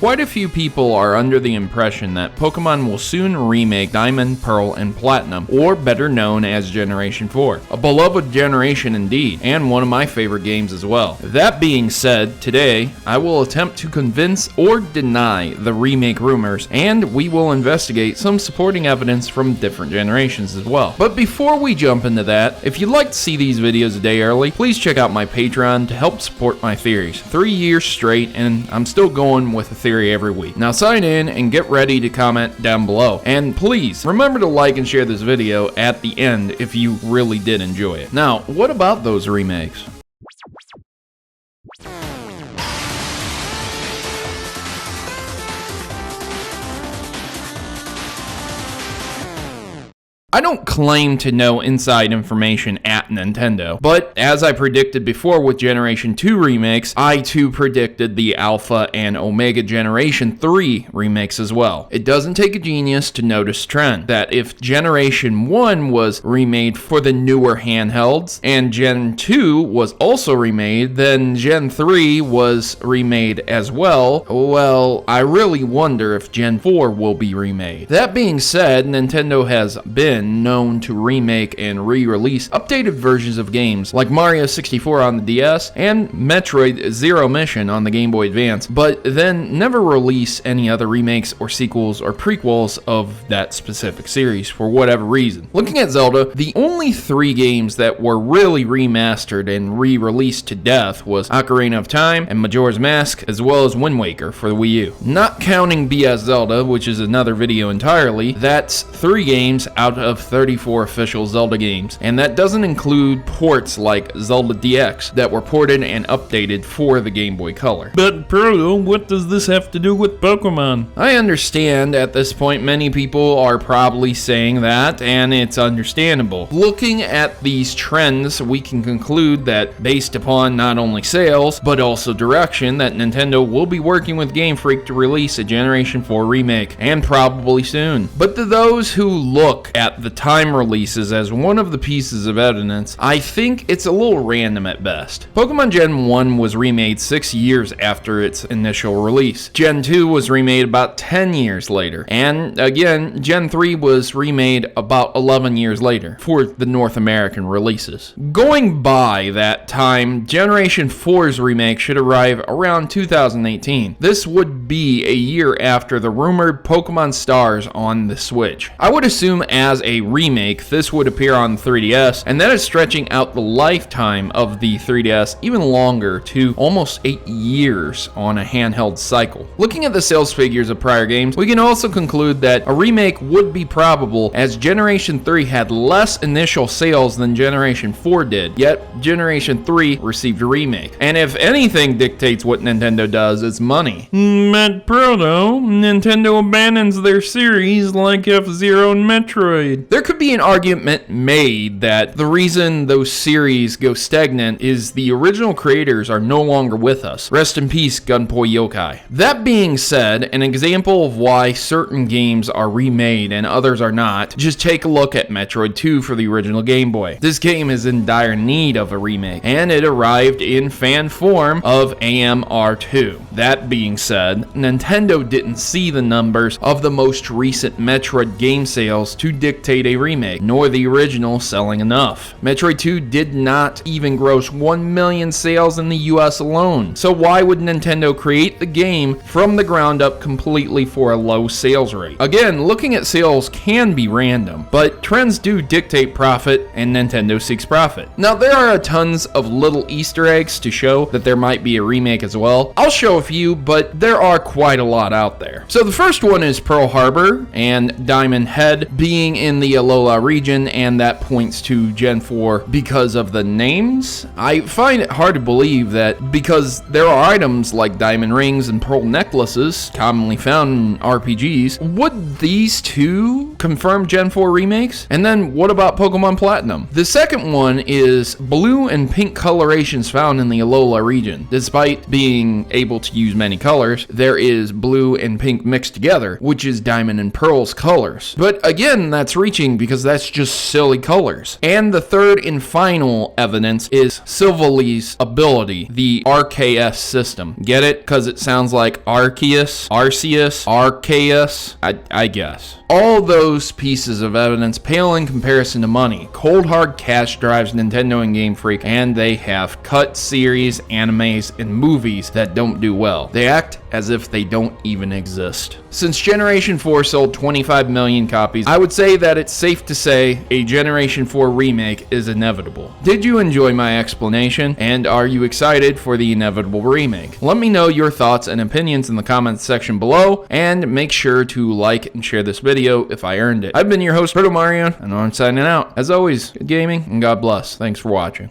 Quite a few people are under the impression that Pokemon will soon remake Diamond, Pearl, and Platinum, or better known as Generation 4. A beloved generation indeed, and one of my favorite games as well. That being said, today I will attempt to convince or deny the remake rumors, and we will investigate some supporting evidence from different generations as well. But before we jump into that, if you'd like to see these videos a day early, please check out my Patreon to help support my theories. 3 years straight, and I'm still going with a theory every week. Now sign in and get ready to comment down below. And please, remember to like and share this video at the end if you really did enjoy it. Now, what about those remakes? I don't claim to know inside information at Nintendo, but as I predicted before with Generation 2 remakes, I too predicted the Alpha and Omega Generation 3 remakes as well. It doesn't take a genius to notice a trend, that if Generation 1 was remade for the newer handhelds, and Gen 2 was also remade, then Gen 3 was remade as well. Well, I really wonder if Gen 4 will be remade. That being said, Nintendo has been known to remake and re-release updated versions of games like Mario 64 on the DS and Metroid Zero Mission on the Game Boy Advance, but then never release any other remakes or sequels or prequels of that specific series for whatever reason. Looking at Zelda, the only 3 games that were really remastered and re-released to death was Ocarina of Time and Majora's Mask, as well as Wind Waker for the Wii U. Not counting BS Zelda, which is another video entirely, that's 3 games out of 34 official Zelda games, and that doesn't include ports like Zelda DX that were ported and updated for the Game Boy Color. But Proto, what does this have to do with Pokemon? I understand at this point many people are probably saying that, and it's understandable. Looking at these trends, we can conclude that based upon not only sales, but also direction, that Nintendo will be working with Game Freak to release a Generation 4 remake, and probably soon. But to those who look at the time releases as one of the pieces of evidence, I think it's a little random at best. Pokemon Gen 1 was remade 6 years after its initial release. Gen 2 was remade about 10 years later. And again, Gen 3 was remade about 11 years later for the North American releases. Going by that time, Generation 4's remake should arrive around 2018. This would be a year after the rumored Pokemon Stars on the Switch. I would assume as a remake, this would appear on 3DS, and that is stretching out the lifetime of the 3DS even longer to almost 8 years on a handheld cycle. Looking at the sales figures of prior games, we can also conclude that a remake would be probable, as Generation 3 had less initial sales than Generation 4 did, yet Generation 3 received a remake. And if anything dictates what Nintendo does, it's money. But Proto, Nintendo abandons their series like F-Zero and Metroid. There could be an argument made that the reason those series go stagnant is the original creators are no longer with us. Rest in peace, Gunpei Yokai. That being said, an example of why certain games are remade and others are not, just take a look at Metroid 2 for the original Game Boy. This game is in dire need of a remake, and it arrived in fan form of AMR2. That being said, Nintendo didn't see the numbers of the most recent Metroid game sales to dictate a remake, nor the original selling enough. Metroid 2 did not even gross 1 million sales in the US alone, so why would Nintendo create the game from the ground up completely for a low sales rate? Again, looking at sales can be random, but trends do dictate profit, and Nintendo seeks profit. Now, there are tons of little Easter eggs to show that there might be a remake as well. I'll show a few, but there are quite a lot out there. So the first one is Pearl Harbor and Diamond Head being in the Alola region, and that points to Gen 4 because of the names. I find it hard to believe that because there are items like diamond rings and pearl necklaces commonly found in RPGs, would these two confirm Gen 4 remakes? And then what about Pokemon Platinum? The second one is blue and pink colorations found in the Alola region. Despite being able to use many colors, there is blue and pink mixed together, which is diamond and pearl's colors. But again, that's reaching because that's just silly colors. And the third and final evidence is Silvali's ability, the RKS system. Get it? Because it sounds like Arceus, Arceus, I guess. All those pieces of evidence pale in comparison to money. Cold hard cash drives Nintendo and Game Freak, and they have cut series, animes, and movies that don't do well. They act as if they don't even exist. Since Generation 4 sold 25 million copies, I would say that it's safe to say a Generation 4 remake is inevitable. Did you enjoy my explanation? And are you excited for the inevitable remake? Let me know your thoughts and opinions in the comments section below, and make sure to like and share this video if I earned it. I've been your host, Protomario, and I'm signing out. As always, good gaming, and God bless. Thanks for watching.